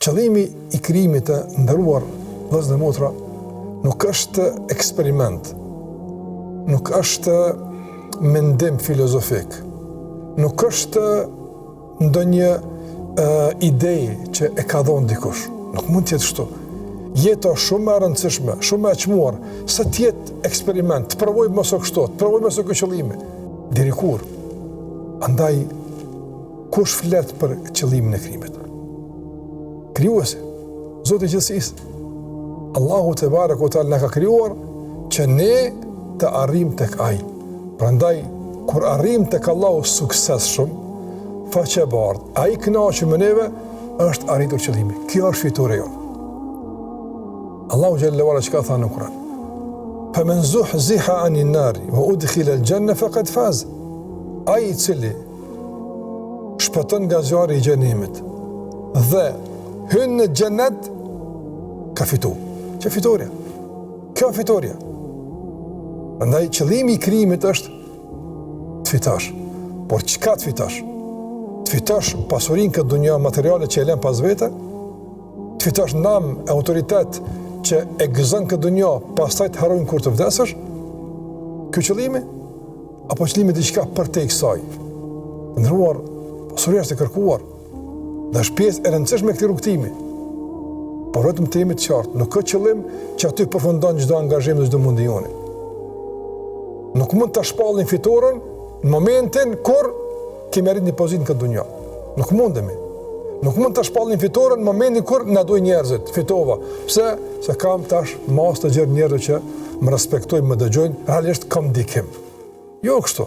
Qëllimi i krijimit të ndëruar vëllezër dhe motra nuk është eksperiment, nuk është mendim filozofik, nuk është ndonjë ide që e ka dhënë dikush. Nuk mund të jetë kështu. Jeta shumë e rëndësishme, shumë e çmuar, sa të jetë eksperiment, të provojmë mos kështu, të provojmë mos ky qëllimi. Deri kur? Andaj kush flet për qëllimin e krijimit? Krijuesi, Zoti i gjithësisë. Allahu te barekuhu teala na ka krijuar që ne të arrijmë tek Ai. Prandaj kur arrijmë tek Allahu sukses shumë, faqe e bardhë, Ai kënaqur me neve, është arritur qëllimi. Kjo është fitore jonë. Allahu xhalla wala çka tha në Kur'an. Faman zuhziha 'anil nari wa udkhila al-janna faqad faz. Ai i cili shpëton nga zjarri i xhenemit dhe hyn në xhenet ka fituar. Që fitoria? Kjo fitoria. Prandaj qëllimi i krijimit është të fitosh. Por çka të fitosh? Të fitosh pasurinë këtë dunja materiale që e lën pas vete, të fitosh nam, autoritet që e gëzon këtë dunja, pastaj të harrojnë kur të vdesësh. Ky qëllimi apo qëllimi diçka për te kësaj. Ndëruar, pasuria është e kërkuar dhe është pjesë e rëndësishme e këtij rrugtimi. Por vetëm të jemi të qartë, nuk ka qëllim që aty përfundon çdo angazhim dhe çdo mundi joni. Nuk mund ta shpallin fitoren në momentin kur kemi arritur një pozitë në këtë dunjë. Nuk mundemi. Nuk mund ta shpallin fitoren në momentin kur na duajnë njerëzit, fitova. Pse? Se kam tash mas të gjerë njerëz që më respektojnë, më dëgjojnë, realisht kam dikim. Jo kështu.